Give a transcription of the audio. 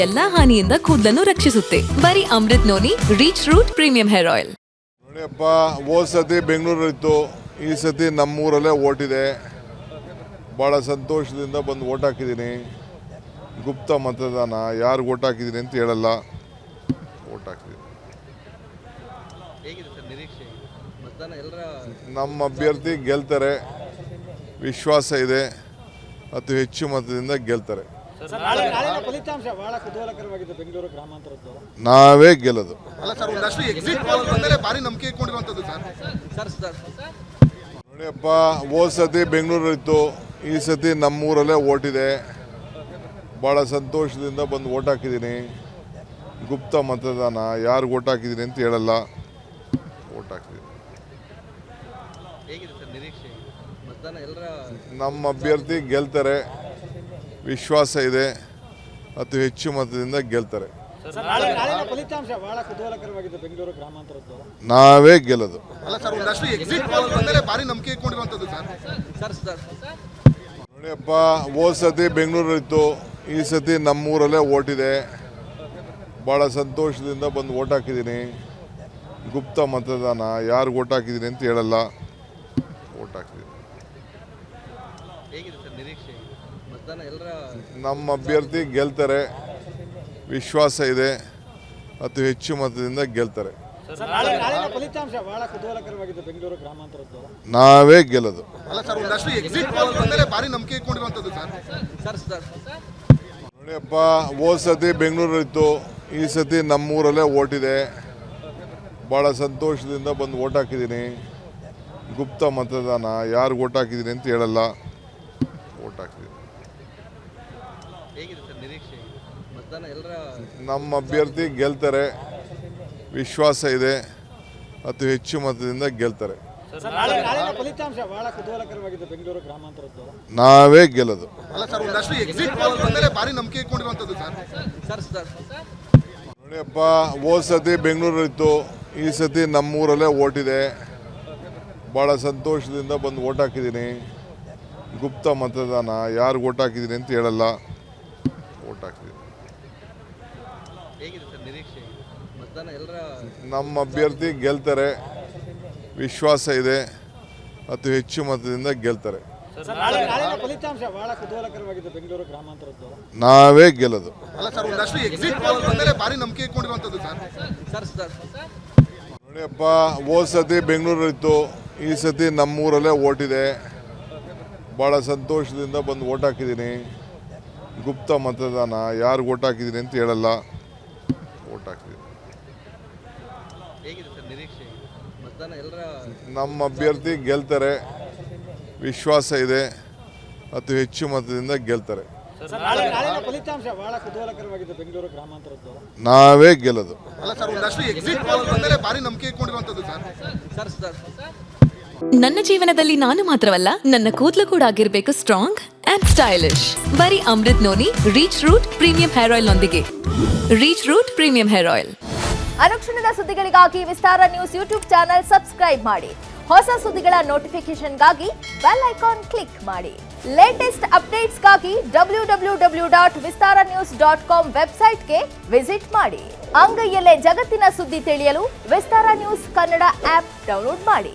ಎಲ್ಲಾ ಹಾನಿಯಿಂದ ಕೂದಲನ್ನು ರಕ್ಷಿಸುತ್ತೆ. ಬರೀ Amrut noni reach root premium hair oil. ನೋಡಿಯಪ್ಪ, ಹೋದ ಸತಿ ಬೆಂಗಳೂರಲ್ಲಿತ್ತು, ಈ ಸತಿ ನಮ್ಮೂರಲ್ಲೇ ಓಟಿದೆ. ಭಾಳ ಸಂತೋಷದಿಂದ ಬಂದು ಓಟ್ ಹಾಕಿದ್ದೀನಿ. ಗುಪ್ತ ಮತದಾನ, ಯಾರು ಓಟ್ ಹಾಕಿದ್ದೀನಿ ಅಂತ ಹೇಳಲ್ಲ, ಓಟ್ ಹಾಕಿದ್ದೀನಿ. ನಮ್ಮ ಅಭ್ಯರ್ಥಿ ಗೆಲ್ತಾರೆ, ವಿಶ್ವಾಸ ಇದೆ, ಅತಿ ಹೆಚ್ಚು ಮತದಿಂದ ಗೆಲ್ತಾರೆ. ನಾವೇ ಗೆಲ್ಲೋದು. ನೋಡಿಯಪ್ಪ, ಹೋದ ಸತಿ ಬೆಂಗಳೂರಲ್ಲಿತ್ತು, ಈ ಸತಿ ನಮ್ಮೂರಲ್ಲೇ ಓಟಿದೆ. ಭಾಳ ಸಂತೋಷದಿಂದ ಬಂದು ಓಟ್ ಹಾಕಿದ್ದೀನಿ. ಗುಪ್ತ ಮತದಾನ, ಯಾರು ಓಟ್ ಹಾಕಿದ್ದೀನಿ ಅಂತ ಹೇಳಲ್ಲ, ಓಟ್ ಹಾಕಿದ್ದೀನಿ. ನಮ್ಮ ಅಭ್ಯರ್ಥಿ ಗೆಲ್ತಾರೆ, ವಿಶ್ವಾಸ ಇದೆ, ಅತಿ ಹೆಚ್ಚು ಮತದಿಂದ ಗೆಲ್ತಾರೆ. ನಾವೇ ಗೆಲ್ಲೋದು. ನೋಡಿಯಪ್ಪ, ಹೋದ ಸತಿ ಬೆಂಗಳೂರಲ್ಲಿತ್ತು, ಈ ಸತಿ ನಮ್ಮೂರಲ್ಲೇ ಓಟಿದೆ. ಭಾಳ ಸಂತೋಷದಿಂದ ಬಂದು ಓಟ್ ಹಾಕಿದ್ದೀನಿ. ಗುಪ್ತ ಮತದಾನ, ಯಾರು ಓಟ್ ಹಾಕಿದ್ದೀನಿ ಅಂತ ಹೇಳಲ್ಲ, ಓಟ್ ಹಾಕಿದ್ದೀನಿ. ನಮ್ಮ ಅಭ್ಯರ್ಥಿ ಗೆಲ್ತಾರೆ, ವಿಶ್ವಾಸ ಇದೆ, ಅತಿ ಹೆಚ್ಚು ಮತದಿಂದ ಗೆಲ್ತಾರೆ. ನಾವೇ ಗೆಲ್ಲೋದು. ನೋಡಿಯಪ್ಪ, ಹೋದ ಸತಿ ಬೆಂಗಳೂರಲ್ಲಿತ್ತು, ಈ ಸತಿ ನಮ್ಮೂರಲ್ಲೇ ಓಟಿದೆ. ಭಾಳ ಸಂತೋಷದಿಂದ ಬಂದು ಓಟ್ ಹಾಕಿದ್ದೀನಿ. ಗುಪ್ತ ಮತದಾನ, ಯಾರು ಓಟ್ ಹಾಕಿದ್ದೀನಿ ಅಂತ ಹೇಳಲ್ಲ, ಓಟ್ ಹಾಕಿದ್ದೀನಿ. ನಮ್ಮ ಅಭ್ಯರ್ಥಿ ಗೆಲ್ತಾರೆ, ವಿಶ್ವಾಸ ಇದೆ, ಅತಿ ಹೆಚ್ಚು ಮತದಿಂದ ಗೆಲ್ತಾರೆ. ನಾವೇ ಗೆಲ್ಲೋದು. ನೋಡಿಯಪ್ಪ, ಹೋದ ಸತಿ ಬೆಂಗಳೂರಲ್ಲಿತ್ತು, ಈ ಸತಿ ನಮ್ಮೂರಲ್ಲೇ ಓಟಿದೆ. ಭಾಳ ಸಂತೋಷದಿಂದ ಬಂದು ಓಟ್ ಹಾಕಿದ್ದೀನಿ. ಗುಪ್ತ ಮತದಾನ, ಯಾರು ಓಟ್ ಹಾಕಿದ್ದೀನಿ ಅಂತ ಹೇಳಲ್ಲ, ಓಟ್ ಹಾಕಿದ್ದೀನಿ. ನಮ್ಮ ಅಭ್ಯರ್ಥಿ ಗೆಲ್ತಾರೆ, ವಿಶ್ವಾಸ ಇದೆ, ಅತಿ ಹೆಚ್ಚು ಮತದಿಂದ ಗೆಲ್ತಾರೆ. ನಾವೇ ಗೆಲ್ಲೋದು. ನೋಡಿಯಪ್ಪ, ಹೋದ ಸತಿ ಬೆಂಗಳೂರಲ್ಲಿತ್ತು, ಈ ಸತಿ ನಮ್ಮೂರಲ್ಲೇ ಓಟಿದೆ. ಭಾಳ ಸಂತೋಷದಿಂದ ಬಂದು ಓಟ್ ಹಾಕಿದ್ದೀನಿ. ಗುಪ್ತ ಮತದಾನ, ಯಾರು ಓಟ್ ಹಾಕಿದ್ದೀನಿ ಅಂತ ಹೇಳಲ್ಲ, ಓಟ್ ಹಾಕಿದ್ದೀನಿ. ನಮ್ಮ ಅಭ್ಯರ್ಥಿ ಗೆಲ್ತಾರೆ, ವಿಶ್ವಾಸ ಇದೆ, ಅತಿ ಹೆಚ್ಚು ಮತದಿಂದ ಗೆಲ್ತಾರೆ. ನಾವೇ ಗೆಲ್ಲೋದು. ನನ್ನ ಜೀವನದಲ್ಲಿ ನಾನು ಮಾತ್ರವಲ್ಲ, ನನ್ನ ಕೂದಲು ಕೂಡ ಆಗಿರ್ಬೇಕು ಸ್ಟ್ರಾಂಗ್ ಅಂಡ್ ಸ್ಟೈಲಿಶ್. ಬರೀ Amrut noni reach root premium hair oil ನೊಂದಿಗೆ. Reach root premium hair oil. ಅನುಕ್ಷಣದ ಸುದ್ದಿಗಳಿಗಾಗಿ Vistara news YouTube channel subscribe ಮಾಡಿ. ಹೊಸ ಸುದ್ದಿಗಳ ನೋಟಿಫಿಕೇಶನ್ಗಾಗಿ ಬೆಲ್ ಐಕಾನ್ ಕ್ಲಿಕ್ ಮಾಡಿ. ಲೇಟೆಸ್ಟ್ ಅಪ್ಡೇಟ್ಸ್ಗಾಗಿ www.vistaranews.com ವೆಬ್ಸೈಟ್ಗೆ ವಿಸಿಟ್ ಮಾಡಿ. ಅಂಗೈಯಲ್ಲೇ ಜಗತ್ತಿನ ಸುದ್ದಿ ತಿಳಿಯಲು Vistara news Kannada app download ಮಾಡಿ.